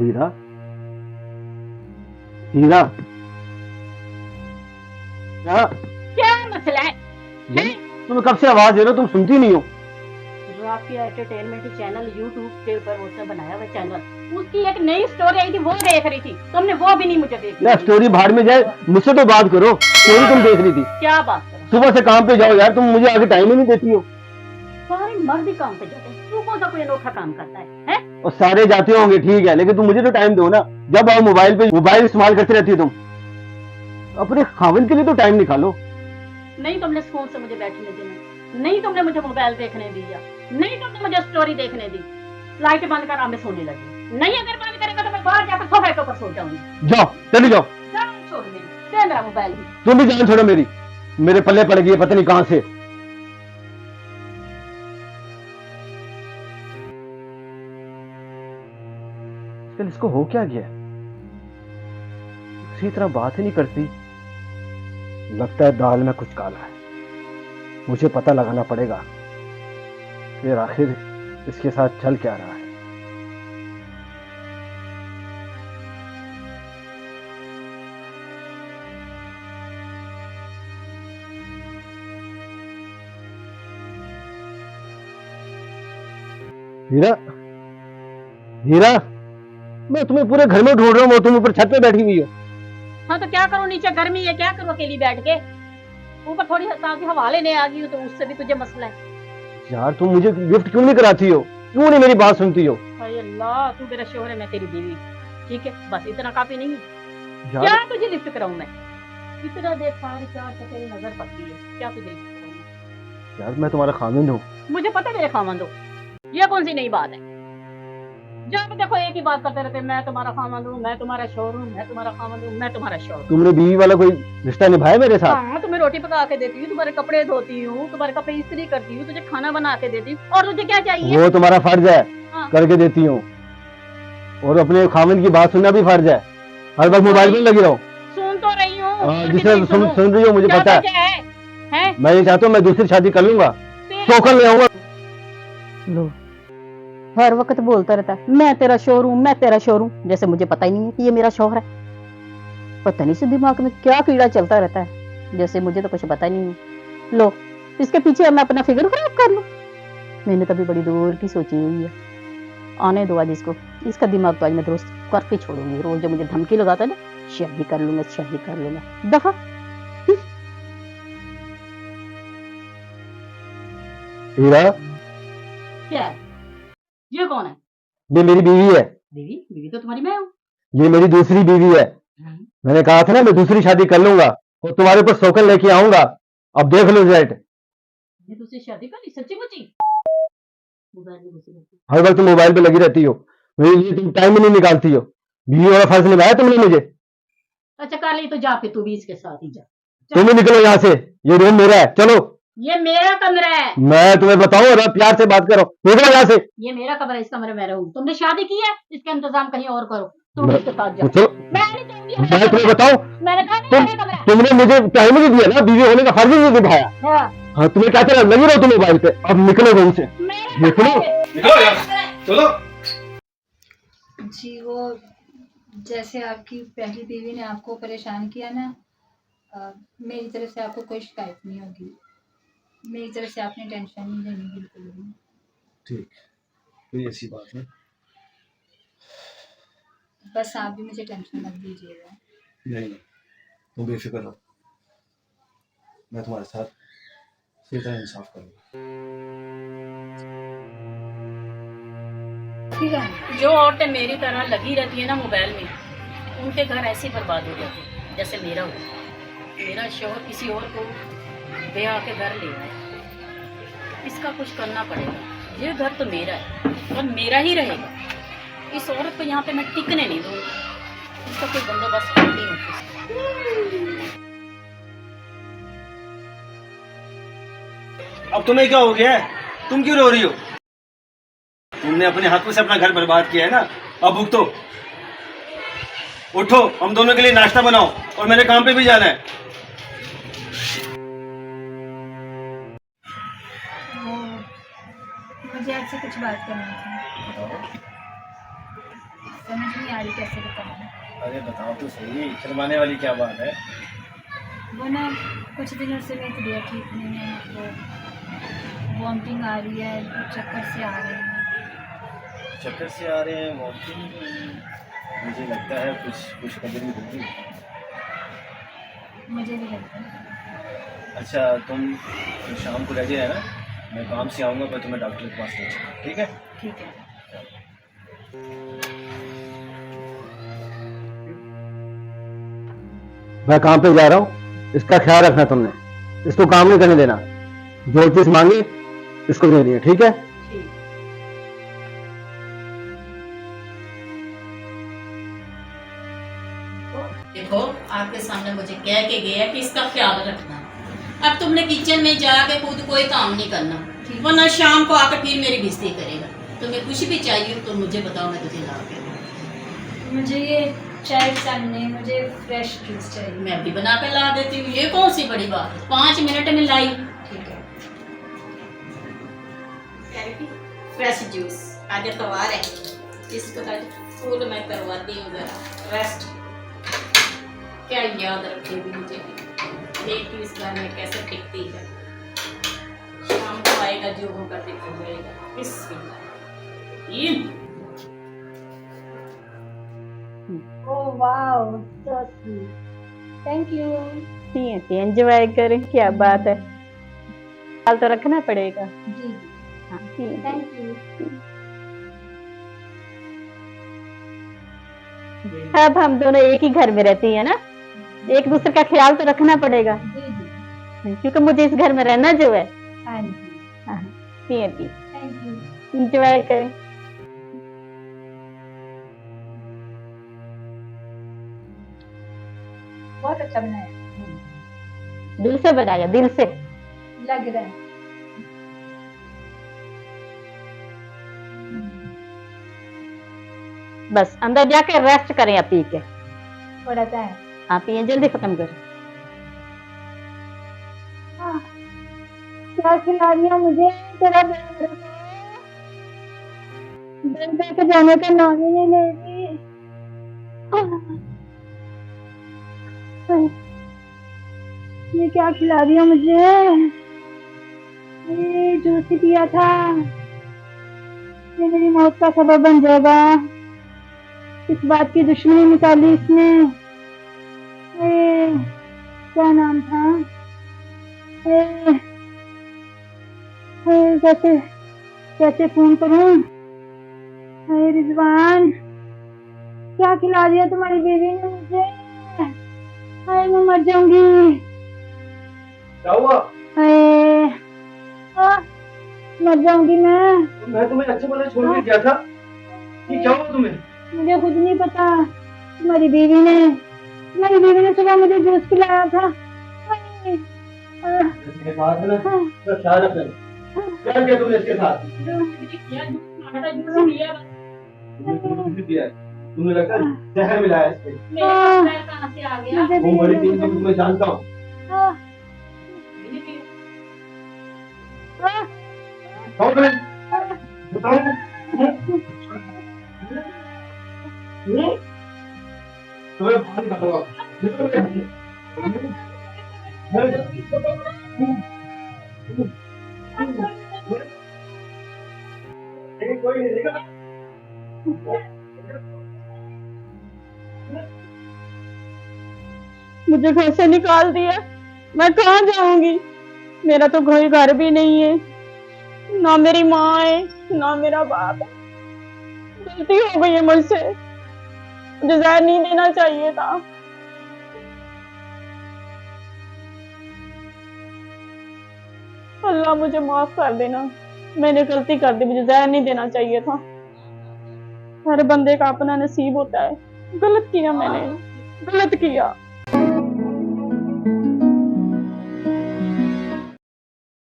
हीरा, हीरा, क्या क्या मसला है? तुम्हें कब से आवाज दे रहे हो, तुम सुनती नहीं हो? राफिया एंटरटेनमेंट चैनल यूट्यूब के ऊपर उसने बनाया हुआ चैनल, उसकी एक नई स्टोरी आई थी, वो देख रही थी। तुमने वो भी नहीं मुझे देखी। ना स्टोरी भाड़ में जाए, मुझसे तो बात करो। स्टोरी तुम देख रही थी? क्या बात करो? सुबह से काम पे जाओ यार, तुम मुझे आगे टाइम ही नहीं देती हो। सारे मर्द ही काम पे जाते हैं, तू कौन सा कोई अनोखा काम करता है? और सारे जाते होंगे, ठीक है, लेकिन तुम मुझे तो टाइम दो ना। जब आओ मोबाइल पे मोबाइल इस्तेमाल करती रहती हो तुम। अपने खाविन के लिए तो टाइम निकालो। नहीं तुमने फोन से मुझे बैठने देना, नहीं तुमने मुझे मोबाइल देखने दिया, नहीं तुमने मुझे स्टोरी देखने दी। लाइट बंद कर, मैं सोने लगी। नहीं अगर बंद करेगा तो मैं बाहर जाकर सोफे के ऊपर सो जाऊंगी। जाओ, चली जाओ। जान छोड़ मेरी, दे मेरा मोबाइल भी। तुम भी जान छोड़ो मेरी, मेरे पल्ले पड़ गई है पता नहीं कहां से। इसको हो क्या गया? किसी तरह बात ही नहीं करती। लगता है दाल में कुछ काला है। मुझे पता लगाना पड़ेगा फिर आखिर इसके साथ चल क्या रहा है। हीरा, हीरा, मैं तुम्हें पूरे घर में ढूंढ रहा हूँ, तुम ऊपर छत पे बैठी हुई हो। हाँ तो क्या करूँ, नीचे गर्मी है, क्या करूँ अकेली बैठ के? ऊपर थोड़ी ताकि हवा लेने आ गई हूँ, तो उससे भी तुझे मसला है। यार तुम मुझे गिफ्ट क्यों नहीं कराती हो, क्यों नहीं मेरी बात सुनती हो? हाय अल्लाह, तू मेरा शोहर है, मैं तेरी बीवी, ठीक है, बस इतना काफी नहीं है। यार, क्या तुझे लिफ्ट कराऊं मैं? इतना देख सारी चार से तेरी नजर पड़ती है, क्या तुझे लिफ्ट कराऊं? यार मैं तुम्हारा खामिंद हूँ। मुझे पता है मेरे खामंद हो, ये कौन सी नई बात है? जब देखो एक ही बात करते रहते, मैं तुम्हारा खामंद हूँ, मैं तुम्हारा शोहर हूँ, मैं तुम्हारा खामंद हूँ, मैं तुम्हारा शोहर। तुमने बीवी वाला कोई रिश्ता निभाया मेरे साथ? हाँ, तुम्हें रोटी पका के देती हूँ, तुम्हारे कपड़े धोती हूँ, तुम्हारे कपड़े इस्त्री करती हूँ, तुझे खाना बना के देती हूँ, और तुझे क्या चाहिए? वो तुम्हारा फर्ज है, हाँ। करके देती हूँ। और अपने खामिंद की बात सुनना भी फर्ज है। हर वक्त मोबाइल पर लगी रहो। सुन तो रही हूँ, जिसे सुन रही हो मुझे पता है। मैं ये चाहता हूँ मैं दूसरी शादी कर लूंगा, शौकन ले आऊंगा। लो, हर वक्त बोलता रहता है मैं तेरा शोहर हूँ, मैं तेरा शोहर हूँ, जैसे मुझे पता ही नहीं है कि ये मेरा शोहर है। पता नहीं से दिमाग में क्या कीड़ा चलता रहता है, जैसे मुझे तो कुछ पता ही नहीं है। लो, इसके पीछे मैं अपना फिगर खराब कर लूं? मैंने तभी बड़ी दूर की सोची हुई है। आने दो आज इसको, इसका दिमाग तो आज मैं दुरुस्त करके छोड़ूंगी। रोज जो मुझे धमकी लगाता है ना, शादी कर लूंगा, शादी कर लूंगा, दफा। हीरा, क्या है? ये कौन है? ये मेरी बीवी है। बीवी? बीवी तो तुम्हारी मैं हूँ। ये मेरी दूसरी बीवी है। मैंने कहा था ना मैं दूसरी शादी कर लूंगा और तुम्हारे ऊपर शौकन लेके आऊंगा। अब देख लो रिजल्ट। ये दूसरी शादी कर ली, सच्ची मुच्ची? मोबाइल में घुसी रहती है। हर वक्त तुम मोबाइल पे लगी रहती हो, मेरे लिए तुम टाइम ही नहीं निकालती हो। बीवी वाला फर्ज निभाया तुमने मुझे। अच्छा कर ली तो जा, फिर तू भी इसके साथ ही जा। तुम ही निकलो यहाँ से, ये रूम मेरा है, चलो। ये मेरा कमरा है। मैं तुम्हें बताऊं और प्यार से बात करो, निकलो यहाँ से। ये मेरा कमरा है, इस कमरे में मैं रहूं। तुमने शादी की है, इसका इंतजाम कहीं और करो। तुम मैं- इसके साथ जाओ। चलो, मैं नहीं चाहूंगी मैं मेरा तुम्हें कमरा। बताऊं, मैंने कहा नहीं मेरा कमरा है। तुमने मुझे टाइम नहीं दिया ना, बीवी होने का फर्ज ही नहीं निभाया। हाँ, हाँ, तुम्हें क्या चला, लगी रहो तुम मोबाइल पे। अब निकलो रूम से, मेरा निकलो। कमरा है। निकलो यार, चलो। जी वो जैसे आपकी पहली बीवी ने आपको परेशान किया ना, मेरी तरफ से आपको कोई शिकायत नहीं होगी। मेरी तरफ से आपने टेंशन नहीं लेनी बिल्कुल भी। ठीक, कोई ऐसी बात नहीं। बस आप भी मुझे टेंशन मत दीजिएगा। नहीं, तुम बेफिक्र रहो, मैं तुम्हारे साथ सीधा इंसाफ करूंगा। ठीक है। जो औरतें मेरी तरह लगी रहती है ना मोबाइल में, उनके घर ऐसे ही बर्बाद हो जाते हैं जैसे मेरा हुआ। मेरा शौहर किसी और को ब्याह के घर ले आया, इसका कुछ करना पड़ेगा। ये घर तो मेरा है और मेरा ही रहेगा। इस औरत को यहाँ पे मैं टिकने नहीं दूंगी, इसका कोई बंदोबस्त करती हूँ। अब तुम्हें क्या हो गया है? तुम क्यों रो रही हो? तुमने अपने हाथों से अपना घर बर्बाद किया है ना, अब भुगतो। उठो, हम दोनों के लिए नाश्ता बनाओ और मैंने काम पे भी जाना है। मुझे आपसे कुछ बात करनी थी। समझ नहीं आ रही कैसे बताऊँ। अरे बताओ तो सही, शर्माने वाली क्या बात है? वो ना कुछ दिनों से मेरी तबीयत ठीक नहीं है, तो वॉमिटिंग आ रही है, चक्कर से आ रहे हैं। चक्कर से आ रहे हैं, वॉमिटिंग? मुझे लगता है कुछ गड़बड़ी होगी। मुझे भी लगता है। अच्छा तुम शाम को रेडी रहना, मैं काम से आऊँगा, पर तुम्हें डॉक्टर के पास ले चलूँगा, ठीक है? ठीक है। मैं काम पे जा रहा हूँ, इसका ख्याल रखना तुमने, इसको काम नहीं करने देना, जो चीज मांगी इसको दे दिया, ठीक है? ठीक। देखो आपके सामने मुझे कह के गया कि इसका ख्याल रखना। अब तुमने किचन में जाके खुद कोई काम नहीं करना, वरना शाम को आकर फिर मेरी बेइज्जती करेगा। तुम्हें कुछ भी चाहिए तो मुझे बताओ, मैं तुझे ला के दूँ। मुझे ये चाय पसंद नहीं, मुझे फ्रेश जूस चाहिए। मैं भी बना कर ला देती हूँ, ये कौन सी बड़ी बात है, 5 मिनट में लाई। ठीक है। फ्रेश जूस आज इतवार है, इसको आज फूल मैं करवाती हूँ जरा रेस्ट। क्या याद रखेगी मुझे, देखती इस घर में कैसे टिकती है। शाम को आएगा जो होगा देखा जाएगा। बिस्मिल्लाह। Oh wow, so sweet, thank you. Enjoy करें, क्या बात है। ख्याल तो रखना पड़ेगा। जी जी, हाँ, पिए। Thank you. अब हम दोनों एक ही घर में रहती है ना, एक दूसरे का ख्याल तो रखना पड़ेगा, जी जी, क्योंकि मुझे इस घर में रहना जो है। हाँ जी, हाँ, पिए पिए, थैंक यू। एंजॉय करें। बहुत अच्छा बनाया, दिल से बनाया, दिल से। लग रहा है। बस अंदर जाके रेस्ट करें आप पी के। थोड़ा सा है। हाँ पिए, जल्दी खत्म करें। क्या खिला दिया मुझे, तेरा दिल लेके जाने का नाम ही नहीं ले रही। ये क्या खिला दिया मुझे, ये जूस ही पिया था, ये मेरी मौत का सबब बन जाएगा। इस बात की दुश्मनी निकाली इसने। क्या नाम था, कैसे कैसे फोन करूं। रिजवान, क्या खिला दिया तुम्हारी बीवी ने मुझे, मैं मर जाऊंगी। क्या हुआ? मर जाऊंगी मैं। मैं तुम्हें अच्छे वाले छोड़ के गया था, ये क्या हुआ तुम्हें? मुझे खुद नहीं पता, तुम्हारी बीवी ने सुबह मुझे जूस पिलाया था। इसके साथ है ना, तो ख्याल रखना। क्या किया तुमने इसके साथ? तुम्हें लगता है जहर मिलाया इसमें? वो बड़ी टीम को तुम्हें जानता हूँ। तुम्हें बाहर निकालूंगा। कोई नहीं देगा। मुझे घर से निकाल दिया, मैं कहाँ जाऊंगी। मेरा तो कोई घर भी नहीं है, ना मेरी माँ है ना मेरा बाप है। गलती हो गई है मुझसे, मुझे जहर नहीं देना चाहिए था। अल्लाह मुझे माफ कर देना, मैंने गलती कर दी, मुझे जहर नहीं देना चाहिए था। हर बंदे का अपना नसीब होता है, गलत किया मैंने, गलत किया।